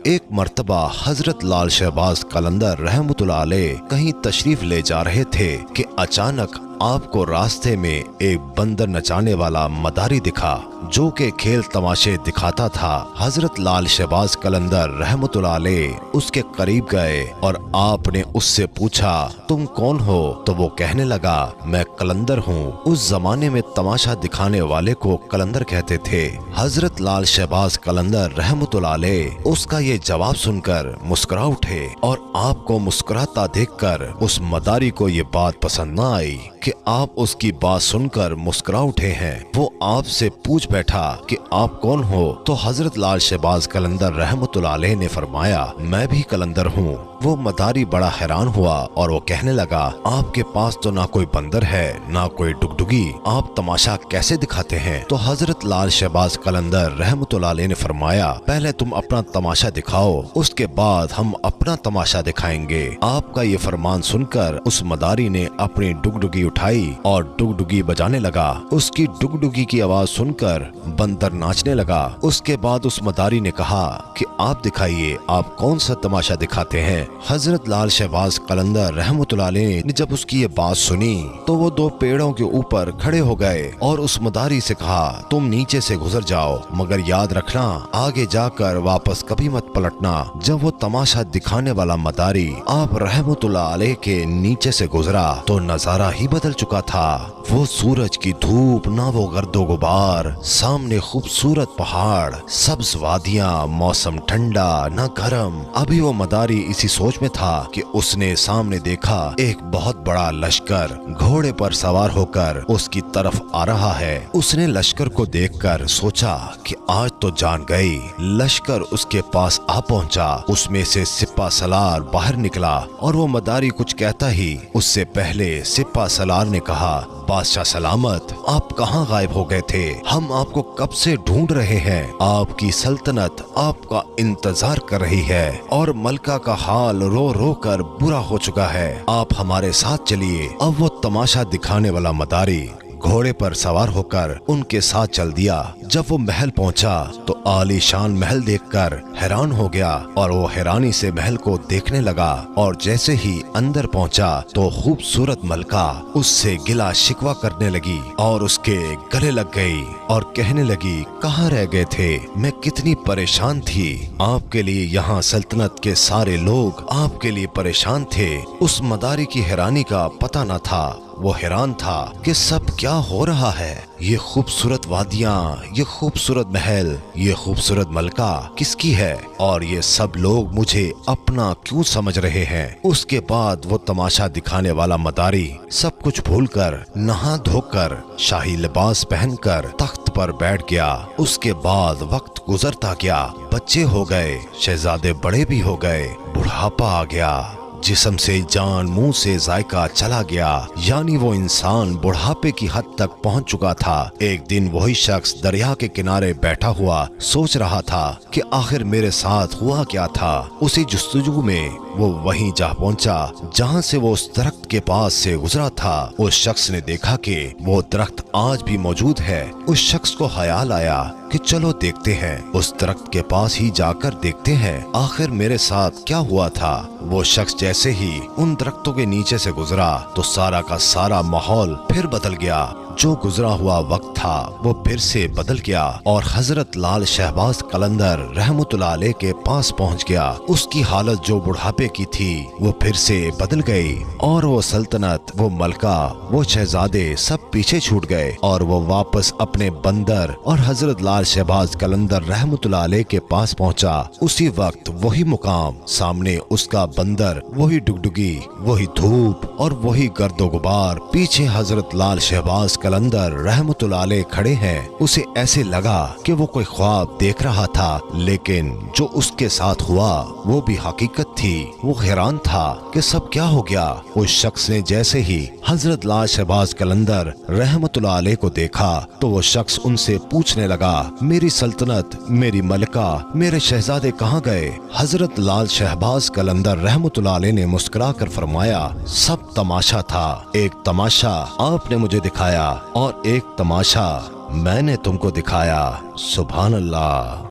ایک مرتبہ حضرت لال شہباز قلندر رحمتullah علیہ کہیں تشریف لے جا رہے تھے کہ اچانک آپ کو راستے میں ایک بندر نچانے والا مداری دکھا جو کہ کھیل تماشے دکھاتا تھا۔ حضرت لال شہباز قلندر رحمتullah علیہ اس کے قریب گئے اور آپ نے اس سے پوچھا تم کون ہو؟ تو وہ کہنے لگا میں قلندر ہوں۔ اس زمانے میں تماشا دکھانے والے کو قلندر کہتے تھے۔ حضرت لال شہباز قلندر رحمتullah علیہ اس کا یہ جواب سن کر مسکرا اٹھے اور آپ کو مسکراتا دیکھ کر اس مداری کو یہ بات پسند نہ آئی کہ آپ اس کی بات سن کر مسکرا اٹھے ہیں۔ وہ آپ سے پوچھ بیٹھا کہ آپ کون ہو؟ تو حضرت لال شہباز قلندر رحمتullah علیہ نے فرمایا میں بھی قلندر ہوں۔ وہ مداری بڑا حیران ہوا اور وہ کہنے لگا آپ کے پاس تو نہ کوئی بندر ہے نہ کوئی ڈگڈگی، آپ تماشا کیسے دکھاتے ہیں؟ تو حضرت لال شہباز قلندر رحمتullah علیہ نے فرمایا پہلے تم اپنا تماشا دکھاؤ، اس کے بعد ہم اپنا تماشا دکھائیں گے۔ آپ کا یہ فرمان سن کر اس مداری نے اپنی ڈگڈگی اٹھائی اور ڈگڈگی بجانے لگا۔ اس کی ڈگڈگی کی آواز سن کر بندر ناچنے لگا۔ اس کے بعد اس مداری نے کہا کہ آپ دکھائیے آپ کون سا تماشا دکھاتے ہیں؟ حضرت لال شہباز قلندر رحمتullah علیہ نے جب اس کی یہ بات سنی تو وہ دو پیڑوں کے اوپر کھڑے ہو گئے اور اس مداری سے کہا تم نیچے سے گزر جاؤ مگر یاد رکھنا آگے جا کر واپس کبھی مت پلٹنا۔ جب وہ تماشا دکھانے والا مداری آپ رحمتullah علیہ کے نیچے سے گزرا تو نظارہ ہی بدل چکا تھا۔ وہ سورج کی دھوپ نہ وہ گرد و غبار، سامنے خوبصورت پہاڑ، سبز وادیاں، موسم ٹھنڈا نہ گرم۔ ابھی وہ مداری اسی سوچ میں تھا کہ اس نے سامنے دیکھا ایک بہت بڑا لشکر گھوڑے پر سوار ہو کر اس کی طرف آ رہا ہے۔ اس نے لشکر کو دیکھ کر سوچا کہ آج تو جان گئی۔ لشکر اس کے پاس آ پہنچا، اس میں سے سپہ سالار باہر نکلا اور وہ مداری کچھ کہتا ہی اس سے پہلے سپہ سالار نے کہا بادشاہ سلامت، آپ کہاں غائب ہو گئے تھے؟ ہم آپ کو کب سے ڈھونڈ رہے ہیں۔ آپ کی سلطنت آپ کا انتظار کر رہی ہے اور ملکہ کا حال رو رو کر برا ہو چکا ہے۔ آپ ہمارے ساتھ چلیے۔ اب وہ تماشا دکھانے والا مداری گھوڑے پر سوار ہو کر ان کے ساتھ چل دیا۔ جب وہ محل پہنچا تو عالی شان محل دیکھ کر حیران ہو گیا اور وہ حیرانی سے محل کو دیکھنے لگا اور جیسے ہی اندر پہنچا تو خوبصورت ملکہ اس سے گلا شکوہ کرنے لگی اور اس کے گلے لگ گئی اور کہنے لگی کہاں رہ گئے تھے؟ میں کتنی پریشان تھی، آپ کے لیے یہاں سلطنت کے سارے لوگ آپ کے لیے پریشان تھے۔ اس مداری کی حیرانی کا پتہ نہ تھا، وہ حیران تھا کہ سب کیا ہو رہا ہے۔ یہ خوبصورت وادیاں، یہ خوبصورت محل، یہ خوبصورت ملکہ کس کی ہے اور یہ سب لوگ مجھے اپنا کیوں سمجھ رہے ہیں؟ اس کے بعد وہ تماشا دکھانے والا مداری سب کچھ بھول کر نہا دھو کر شاہی لباس پہن کر تخت پر بیٹھ گیا۔ اس کے بعد وقت گزرتا گیا، بچے ہو گئے، شہزادے بڑے بھی ہو گئے، بڑھاپا آ گیا، جسم سے جان منہ سے ذائقہ چلا گیا، یعنی وہ انسان بڑھاپے کی حد تک پہنچ چکا تھا۔ ایک دن وہی شخص دریا کے کنارے بیٹھا ہوا سوچ رہا تھا کہ آخر میرے ساتھ ہوا کیا تھا۔ اسی جستجو میں وہ وہیں جا پہنچا جہاں سے وہ اس درخت کے پاس سے گزرا تھا۔ اس شخص نے دیکھا کہ وہ درخت آج بھی موجود ہے۔ اس شخص کو خیال آیا کہ چلو دیکھتے ہیں، اس درخت کے پاس ہی جا کر دیکھتے ہیں آخر میرے ساتھ کیا ہوا تھا۔ وہ شخص جیسے ہی ان درختوں کے نیچے سے گزرا تو سارا کا سارا ماحول پھر بدل گیا۔ جو گزرا ہوا وقت تھا وہ پھر سے بدل گیا اور حضرت لال شہباز قلندر رحمتullah علیہ کے پاس پہنچ گیا۔ اس کی حالت جو بڑھاپے کی تھی وہ پھر سے بدل گئی اور وہ سلطنت، وہ ملکہ، وہ شہزادے سب پیچھے چھوٹ گئے اور وہ واپس اپنے بندر اور حضرت لال شہباز قلندر رحمتullah علیہ کے پاس پہنچا۔ اسی وقت وہی مقام، سامنے اس کا بندر، وہی ڈگڈگی، وہی دھوپ اور وہی گرد و غبار، پیچھے حضرت لال شہباز قلندر رحمتullah علیہ کھڑے ہیں۔ اسے ایسے لگا کہ وہ کوئی خواب دیکھ رہا تھا، لیکن جو اس کے ساتھ ہوا وہ بھی حقیقت تھی۔ وہ حیران تھا کہ سب کیا ہو گیا۔ اس شخص نے جیسے ہی حضرت لال شہباز قلندر رحمتullah علیہ کو دیکھا تو وہ شخص ان سے پوچھنے لگا میری سلطنت، میری ملکہ، میرے شہزادے کہاں گئے؟ حضرت لال شہباز قلندر رحمتullah علیہ نے مسکرا کر فرمایا سب تماشا تھا، ایک تماشا آپ نے مجھے دکھایا اور ایک تماشا میں نے تم کو دکھایا۔ سبحان اللہ۔